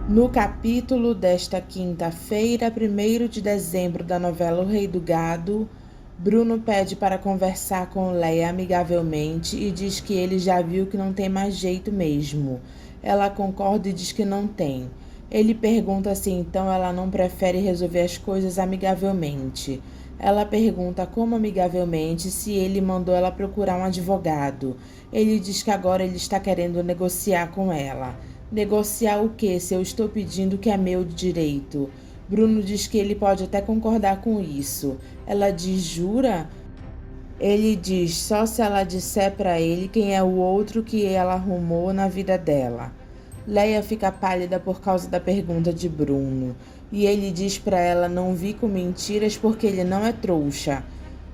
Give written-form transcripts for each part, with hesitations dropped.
No capítulo desta quinta-feira, 1º de dezembro, da novela O Rei do Gado, Bruno pede para conversar com Leia amigavelmente e diz que ele já viu que não tem mais jeito mesmo. Ela concorda e diz que não tem. Ele pergunta se então ela não prefere resolver as coisas amigavelmente. Ela pergunta como amigavelmente se ele mandou ela procurar um advogado. Ele diz que agora ele está querendo negociar com ela. Negociar o quê, se eu estou pedindo que é meu direito? Bruno diz que ele pode até concordar com isso. Ela diz, jura? Ele diz, só se ela disser para ele quem é o outro que ela arrumou na vida dela. Leia fica pálida por causa da pergunta de Bruno. E ele diz para ela não vir com mentiras porque ele não é trouxa.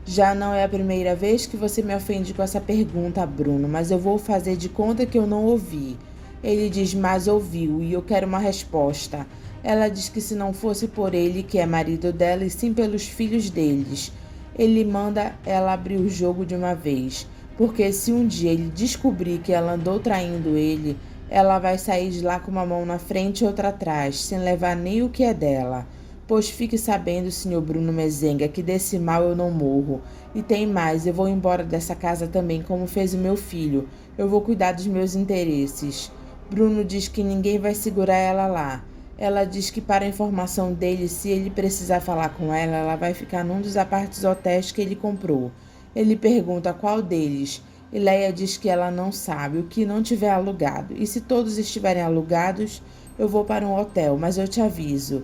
Já não é a primeira vez que você me ofende com essa pergunta, Bruno, mas eu vou fazer de conta que eu não ouvi. Ele diz, mas ouviu, e eu quero uma resposta. Ela diz que se não fosse por ele, que é marido dela, e sim pelos filhos deles. Ele manda ela abrir o jogo de uma vez, porque se um dia ele descobrir que ela andou traindo ele, ela vai sair de lá com uma mão na frente e outra atrás, sem levar nem o que é dela. Pois fique sabendo, senhor Bruno Mezenga, que desse mal eu não morro. E tem mais, eu vou embora dessa casa também, como fez o meu filho. Eu vou cuidar dos meus interesses. Bruno diz que ninguém vai segurar ela lá. Ela diz que, para a informação dele, se ele precisar falar com ela, ela vai ficar num dos apartes hotéis que ele comprou. Ele pergunta qual deles. E Leia diz que ela não sabe, o que não tiver alugado. E se todos estiverem alugados, eu vou para um hotel, mas eu te aviso.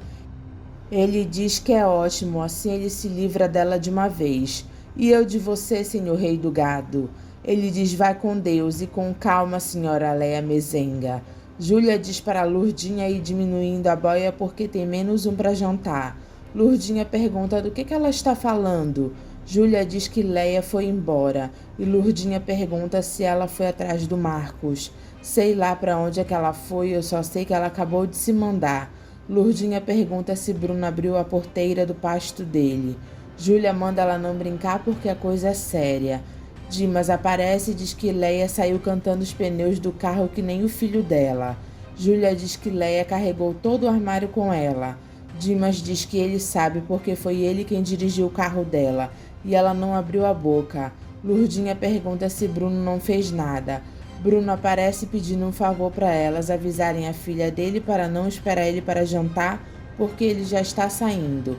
Ele diz que é ótimo, assim ele se livra dela de uma vez. E eu de você, senhor rei do gado? Ele diz, vai com Deus e com calma, senhora Leia Mezenga. Júlia diz para Lurdinha ir diminuindo a boia porque tem menos um para jantar. Lurdinha pergunta do que ela está falando. Júlia diz que Leia foi embora. E Lurdinha pergunta se ela foi atrás do Marcos. Sei lá para onde é que ela foi, eu só sei que ela acabou de se mandar. Lurdinha pergunta se Bruno abriu a porteira do pasto dele. Júlia manda ela não brincar porque a coisa é séria. Dimas aparece e diz que Leia saiu cantando os pneus do carro que nem o filho dela. Júlia diz que Leia carregou todo o armário com ela. Dimas diz que ele sabe porque foi ele quem dirigiu o carro dela e ela não abriu a boca. Lurdinha pergunta se Bruno não fez nada. Bruno aparece pedindo um favor para elas avisarem a filha dele para não esperar ele para jantar, porque ele já está saindo.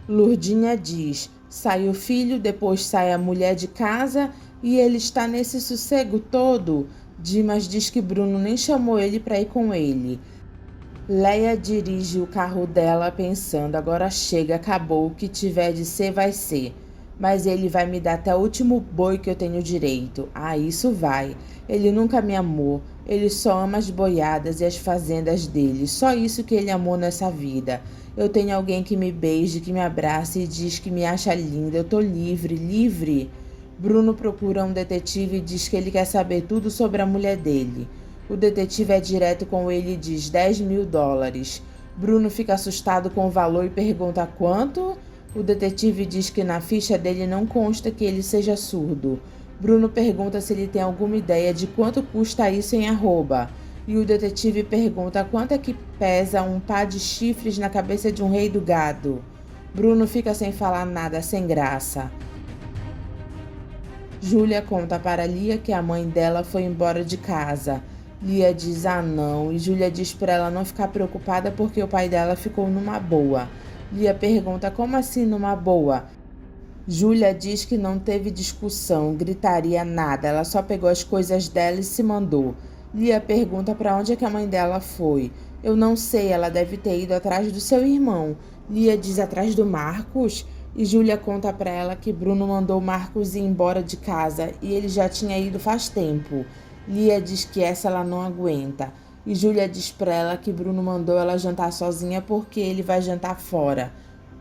Lurdinha diz, sai o filho, depois sai a mulher de casa e ele está nesse sossego todo. Dimas diz que Bruno nem chamou ele para ir com ele. Leia dirige o carro dela pensando, agora chega, acabou, o que tiver de ser vai ser. Mas ele vai me dar até o último boi que eu tenho direito. Ah, isso vai. Ele nunca me amou. Ele só ama as boiadas e as fazendas dele. Só isso que ele amou nessa vida. Eu tenho alguém que me beije, que me abrace e diz que me acha linda. Eu tô livre, livre. Bruno procura um detetive e diz que ele quer saber tudo sobre a mulher dele. O detetive é direto com ele e diz $10.000. Bruno fica assustado com o valor e pergunta quanto? O detetive diz que na ficha dele não consta que ele seja surdo. Bruno pergunta se ele tem alguma ideia de quanto custa isso em arroba. E o detetive pergunta quanto é que pesa um par de chifres na cabeça de um rei do gado. Bruno fica sem falar nada, sem graça. Júlia conta para Lia que a mãe dela foi embora de casa. Lia diz não e Júlia diz para ela não ficar preocupada porque o pai dela ficou numa boa. Lia pergunta como assim numa boa? Júlia diz que não teve discussão, gritaria, nada. Ela só pegou as coisas dela e se mandou. Lia pergunta para onde é que a mãe dela foi. Eu não sei, ela deve ter ido atrás do seu irmão. Lia diz atrás do Marcos? E Júlia conta para ela que Bruno mandou Marcos ir embora de casa e ele já tinha ido faz tempo. Lia diz que essa ela não aguenta. E Júlia diz para ela que Bruno mandou ela jantar sozinha porque ele vai jantar fora.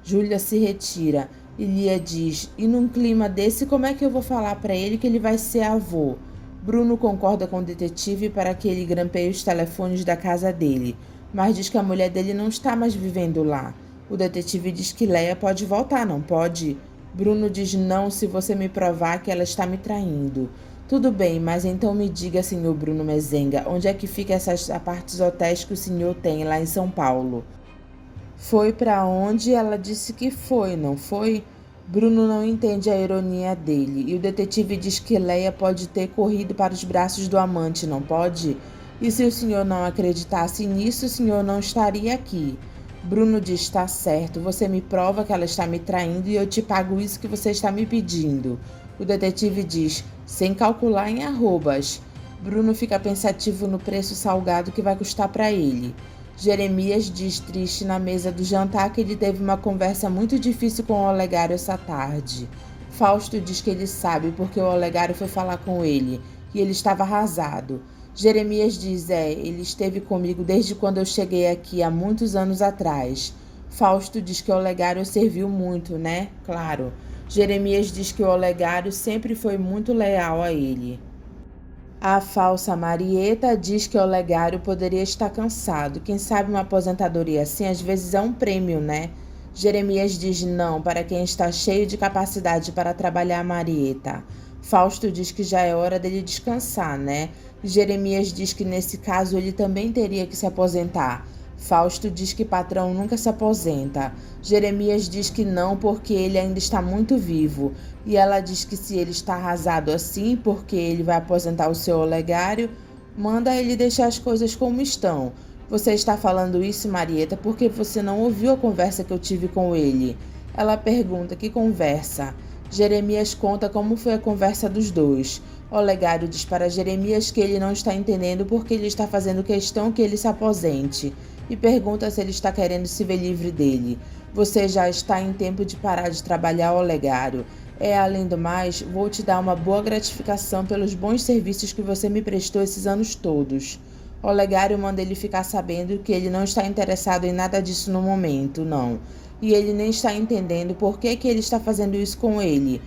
Júlia se retira. E Lia diz, e num clima desse, como é que eu vou falar para ele que ele vai ser avô? Bruno concorda com o detetive para que ele grampeie os telefones da casa dele, mas diz que a mulher dele não está mais vivendo lá. O detetive diz que Leia pode voltar, não pode? Bruno diz não se você me provar que ela está me traindo. Tudo bem, mas então me diga, senhor Bruno Mezenga, onde é que fica essas apartes hotéis que o senhor tem lá em São Paulo? Foi para onde ela disse que foi, não foi? Bruno não entende a ironia dele, e o detetive diz que Leia pode ter corrido para os braços do amante, não pode? E se o senhor não acreditasse nisso, o senhor não estaria aqui. Bruno diz: está certo, você me prova que ela está me traindo e eu te pago isso que você está me pedindo. O detetive diz: sem calcular em arrobas. Bruno fica pensativo no preço salgado que vai custar para ele. Jeremias diz triste na mesa do jantar que ele teve uma conversa muito difícil com o Olegário essa tarde. Fausto diz que ele sabe porque o Olegário foi falar com ele e ele estava arrasado. Jeremias diz: ele esteve comigo desde quando eu cheguei aqui há muitos anos atrás. Fausto diz que o Olegário serviu muito, né? Claro. Jeremias diz que o Olegário sempre foi muito leal a ele. A falsa Marieta diz que o Olegário poderia estar cansado. Quem sabe uma aposentadoria assim às vezes é um prêmio, né? Jeremias diz não para quem está cheio de capacidade para trabalhar a Marieta. Fausto diz que já é hora dele descansar, né? Jeremias diz que nesse caso ele também teria que se aposentar. Fausto diz que patrão nunca se aposenta. Jeremias diz que não porque ele ainda está muito vivo. E ela diz que se ele está arrasado assim porque ele vai aposentar o seu Olegário, manda ele deixar as coisas como estão. Você está falando isso, Marieta, porque você não ouviu a conversa que eu tive com ele. Ela pergunta: que conversa? Jeremias conta como foi a conversa dos dois. Olegário diz para Jeremias que ele não está entendendo porque ele está fazendo questão que ele se aposente e pergunta se ele está querendo se ver livre dele. Você já está em tempo de parar de trabalhar, Olegário. Além do mais, vou te dar uma boa gratificação pelos bons serviços que você me prestou esses anos todos. Olegário manda ele ficar sabendo que ele não está interessado em nada disso no momento, não. E ele nem está entendendo por que ele está fazendo isso com ele.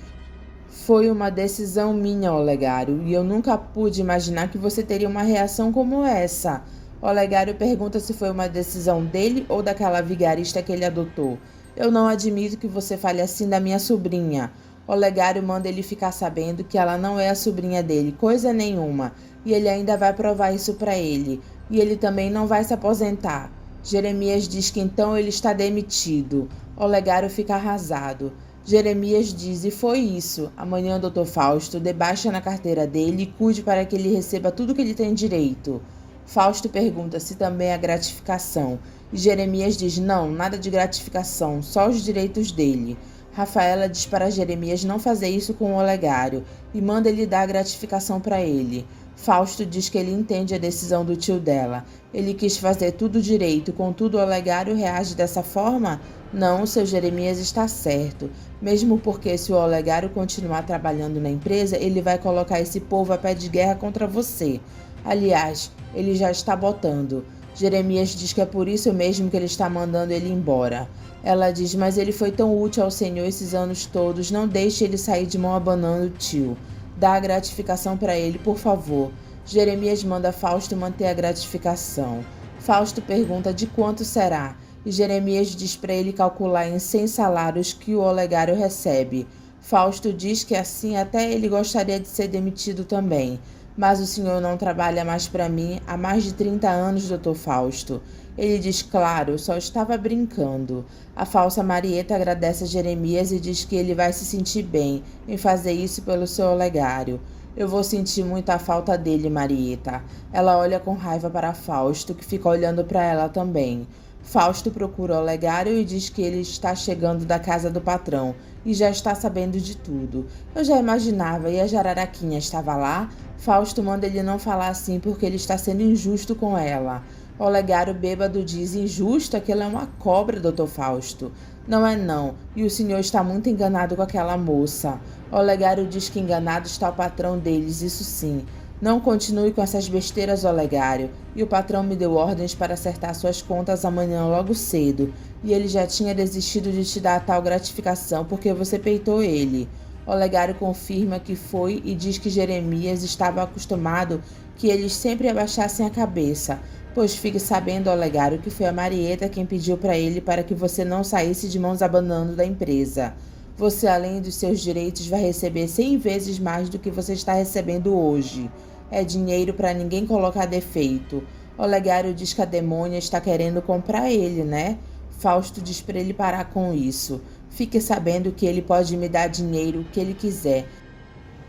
Foi uma decisão minha, Olegário, e eu nunca pude imaginar que você teria uma reação como essa. Olegário pergunta se foi uma decisão dele ou daquela vigarista que ele adotou. Eu não admito que você fale assim da minha sobrinha. Olegário manda ele ficar sabendo que ela não é a sobrinha dele, coisa nenhuma, e ele ainda vai provar isso para ele. E ele também não vai se aposentar. Jeremias diz que então ele está demitido. Olegário fica arrasado. Jeremias diz: e foi isso. Amanhã, Dr. Fausto, debaixa na carteira dele e cuide para que ele receba tudo que ele tem direito. Fausto pergunta se também há gratificação. E Jeremias diz: não, nada de gratificação, só os direitos dele. Rafaela diz para Jeremias não fazer isso com o Olegário e manda ele dar a gratificação para ele. Fausto diz que ele entende a decisão do tio dela. Ele quis fazer tudo direito, contudo o Olegário reage dessa forma? Não, seu Jeremias está certo. Mesmo porque se o Olegário continuar trabalhando na empresa, ele vai colocar esse povo a pé de guerra contra você. Aliás, ele já está botando. Jeremias diz que é por isso mesmo que ele está mandando ele embora. Ela diz: mas ele foi tão útil ao Senhor esses anos todos, não deixe ele sair de mão abanando, tio. Dá a gratificação para ele, por favor. Jeremias manda Fausto manter a gratificação. Fausto pergunta de quanto será, e Jeremias diz para ele calcular em 100 salários que o Olegário recebe. Fausto diz que assim até ele gostaria de ser demitido também. Mas o senhor não trabalha mais para mim há mais de 30 anos, doutor Fausto. Ele diz: claro, só estava brincando. A falsa Marieta agradece a Jeremias e diz que ele vai se sentir bem em fazer isso pelo seu Olegário. Eu vou sentir muita falta dele, Marieta. Ela olha com raiva para Fausto, que fica olhando para ela também. Fausto procura o Olegário e diz que ele está chegando da casa do patrão e já está sabendo de tudo. Eu já imaginava, e a Jararaquinha estava lá? Fausto manda ele não falar assim porque ele está sendo injusto com ela. Olegário bêbado diz: injusto? Aquela é uma cobra, doutor Fausto. Não é não, e o senhor está muito enganado com aquela moça. Olegário diz que enganado está o patrão deles, isso sim. Não continue com essas besteiras, Olegário. E o patrão me deu ordens para acertar suas contas amanhã logo cedo. E ele já tinha desistido de te dar a tal gratificação porque você peitou ele. Olegário confirma que foi e diz que Jeremias estava acostumado que eles sempre abaixassem a cabeça. Pois fique sabendo, Olegário, que foi a Marieta quem pediu para ele para que você não saísse de mãos abanando da empresa. Você, além dos seus direitos, vai receber 100 vezes mais do que você está recebendo hoje. É dinheiro para ninguém colocar defeito. Olegário diz que a demônia está querendo comprar ele, né? Fausto diz para ele parar com isso. Fique sabendo que ele pode me dar dinheiro o que ele quiser,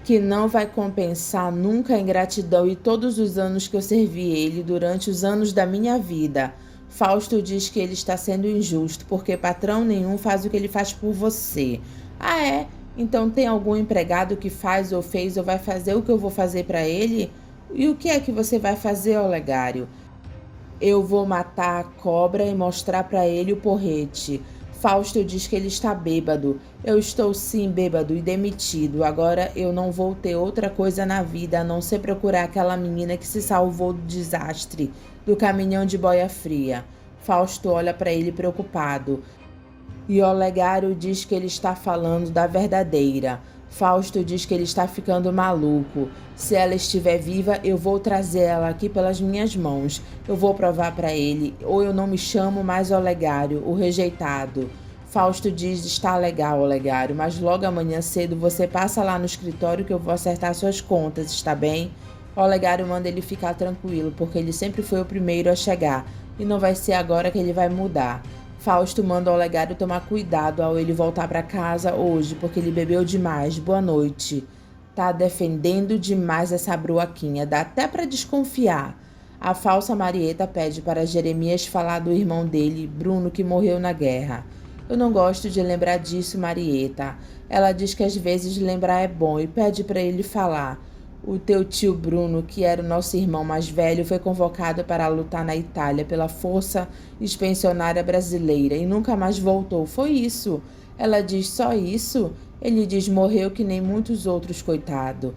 que não vai compensar nunca a ingratidão e todos os anos que eu servi ele durante os anos da minha vida. Fausto diz que ele está sendo injusto, porque patrão nenhum faz o que ele faz por você. Ah, é? Então tem algum empregado que faz ou fez ou vai fazer o que eu vou fazer para ele? E o que é que você vai fazer, Olegário? Eu vou matar a cobra e mostrar para ele o porrete. Fausto diz que ele está bêbado. Eu estou sim bêbado e demitido. Agora eu não vou ter outra coisa na vida a não ser procurar aquela menina que se salvou do desastre do caminhão de boia fria. Fausto olha para ele preocupado. E Olegário diz que ele está falando da verdadeira. Fausto diz que ele está ficando maluco. Se ela estiver viva, eu vou trazer ela aqui pelas minhas mãos. Eu vou provar para ele, ou eu não me chamo mais Olegário, o rejeitado. Fausto diz: está legal, Olegário, mas logo amanhã cedo você passa lá no escritório que eu vou acertar suas contas, está bem? Olegário manda ele ficar tranquilo, porque ele sempre foi o primeiro a chegar, e não vai ser agora que ele vai mudar. Fausto manda Olegário tomar cuidado ao ele voltar para casa hoje, porque ele bebeu demais. Boa noite. Tá defendendo demais essa bruaquinha, dá até para desconfiar. A falsa Marieta pede para Jeremias falar do irmão dele, Bruno, que morreu na guerra. Eu não gosto de lembrar disso, Marieta. Ela diz que às vezes lembrar é bom e pede para ele falar. O teu tio Bruno, que era o nosso irmão mais velho, foi convocado para lutar na Itália pela Força Expedicionária Brasileira e nunca mais voltou. Foi isso. Ela diz: só isso? Ele diz: morreu que nem muitos outros, coitado.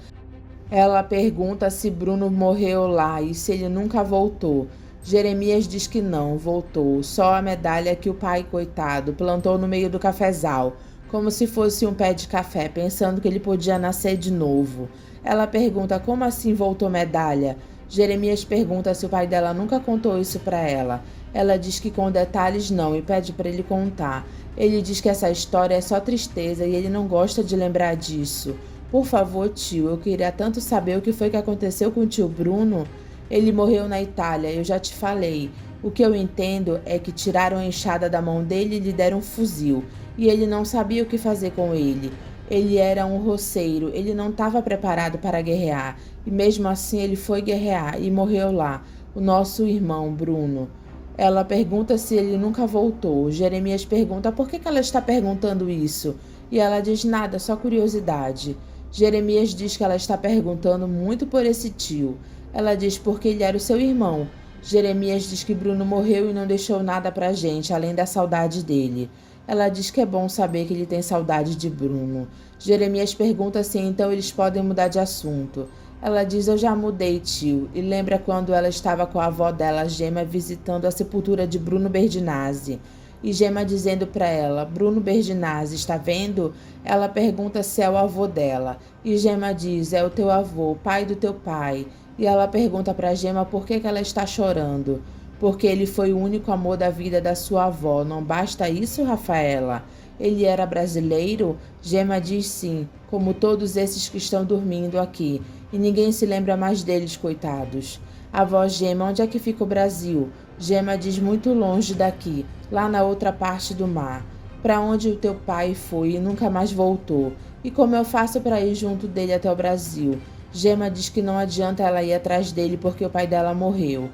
Ela pergunta se Bruno morreu lá e se ele nunca voltou. Jeremias diz que não, voltou. Só a medalha que o pai, coitado, plantou no meio do cafezal, como se fosse um pé de café, pensando que ele podia nascer de novo. Ela pergunta como assim voltou medalha. Jeremias pergunta se o pai dela nunca contou isso para ela. Ela diz que com detalhes não e pede para ele contar. Ele diz que essa história é só tristeza e ele não gosta de lembrar disso. Por favor, tio, eu queria tanto saber o que foi que aconteceu com o tio Bruno. Ele morreu na Itália, eu já te falei. O que eu entendo é que tiraram a enxada da mão dele e lhe deram um fuzil. E ele não sabia o que fazer com ele. Ele era um roceiro, ele não estava preparado para guerrear. E mesmo assim ele foi guerrear e morreu lá, o nosso irmão Bruno. Ela pergunta se ele nunca voltou. Jeremias pergunta por que ela está perguntando isso. E ela diz nada, só curiosidade. Jeremias diz que ela está perguntando muito por esse tio. Ela diz porque ele era o seu irmão. Jeremias diz que Bruno morreu e não deixou nada pra gente, além da saudade dele. Ela diz que é bom saber que ele tem saudade de Bruno. Jeremias pergunta se então eles podem mudar de assunto. Ela diz: eu já mudei, tio, e lembra quando ela estava com a avó dela, Gema, visitando a sepultura de Bruno Berdinazzi. E Gema dizendo para ela: Bruno Berdinazzi, está vendo? Ela pergunta se é o avô dela. E Gema diz: é o teu avô, pai do teu pai. E ela pergunta para Gema por que ela está chorando. Porque ele foi o único amor da vida da sua avó. Não basta isso, Rafaela? Ele era brasileiro? Gema diz sim, como todos esses que estão dormindo aqui. E ninguém se lembra mais deles, coitados. Avó Gema, onde é que fica o Brasil? Gema diz: muito longe daqui, lá na outra parte do mar. Para onde o teu pai foi e nunca mais voltou. E como eu faço para ir junto dele até o Brasil? Gema diz que não adianta ela ir atrás dele porque o pai dela morreu.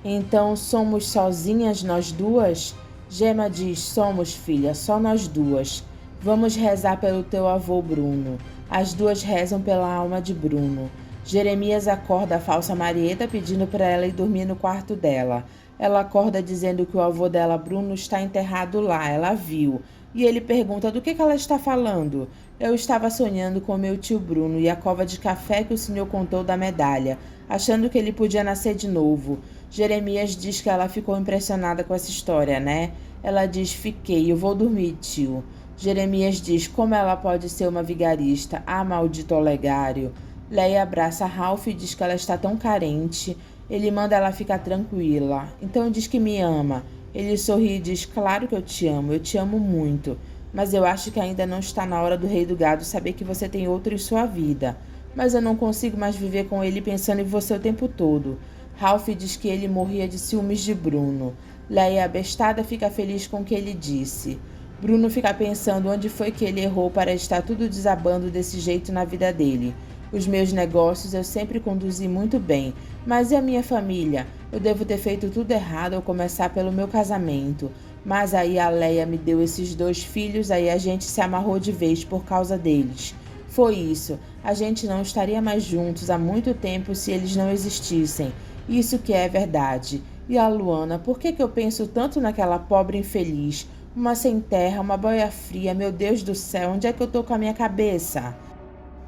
Então somos sozinhas nós duas? Gema diz: somos, filha, só nós duas. Vamos rezar pelo teu avô Bruno. As duas rezam pela alma de Bruno. Jeremias acorda a falsa Marieta pedindo para ela ir dormir no quarto dela. Ela acorda dizendo que o avô dela, Bruno, está enterrado lá, ela viu. E ele pergunta do que ela está falando. Eu estava sonhando com meu tio Bruno e a cova de café que o senhor contou da medalha, achando que ele podia nascer de novo. Jeremias diz que ela ficou impressionada com essa história, né? Ela diz: fiquei, eu vou dormir, tio. Jeremias diz: como ela pode ser uma vigarista? Ah, maldito Olegário. Leia abraça Ralph e diz que ela está tão carente. Ele manda ela ficar tranquila. Então diz que me ama. Ele sorri e diz: claro que eu te amo muito. Mas eu acho que ainda não está na hora do rei do gado saber que você tem outro em sua vida. Mas eu não consigo mais viver com ele pensando em você o tempo todo. Ralph diz que ele morria de ciúmes de Bruno. Leia abestada fica feliz com o que ele disse. Bruno fica pensando onde foi que ele errou para estar tudo desabando desse jeito na vida dele. Os meus negócios eu sempre conduzi muito bem, mas e a minha família? Eu devo ter feito tudo errado ao começar pelo meu casamento. Mas aí a Leia me deu esses 2 filhos, aí a gente se amarrou de vez por causa deles. Foi isso. A gente não estaria mais juntos há muito tempo se eles não existissem. Isso que é verdade. E a Luana, por que eu penso tanto naquela pobre infeliz? Uma sem terra, uma boia fria, meu Deus do céu, onde é que eu tô com a minha cabeça?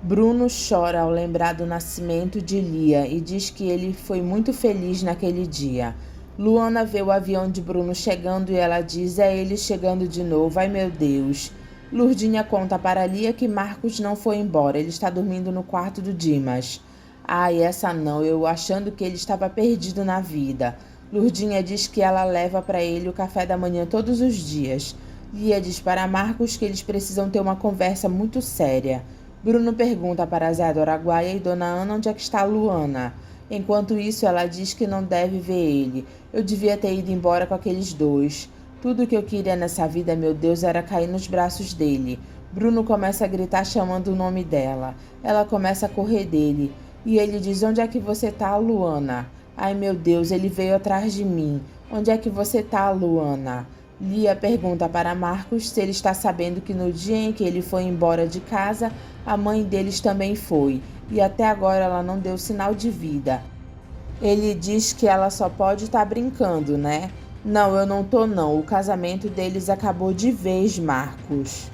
Bruno chora ao lembrar do nascimento de Lia e diz que ele foi muito feliz naquele dia. Luana vê o avião de Bruno chegando e ela diz: é ele chegando de novo, ai meu Deus. Lurdinha conta para Lia que Marcos não foi embora, ele está dormindo no quarto do Dimas. Ai, essa não, eu achando que ele estava perdido na vida. Lurdinha diz que ela leva para ele o café da manhã todos os dias. Lia diz para Marcos que eles precisam ter uma conversa muito séria. Bruno pergunta para Zé do Araguaia e Dona Ana onde é que está Luana. Enquanto isso, ela diz que não deve ver ele. Eu devia ter ido embora com aqueles 2. Tudo que eu queria nessa vida, meu Deus, era cair nos braços dele. Bruno começa a gritar chamando o nome dela. Ela começa a correr dele. E ele diz: onde é que você tá, Luana? Ai, meu Deus, ele veio atrás de mim. Onde é que você tá, Luana? Lia pergunta para Marcos se ele está sabendo que no dia em que ele foi embora de casa, a mãe deles também foi, e até agora ela não deu sinal de vida. Ele diz que ela só pode estar brincando, né? Não, eu não tô não. O casamento deles acabou de vez, Marcos.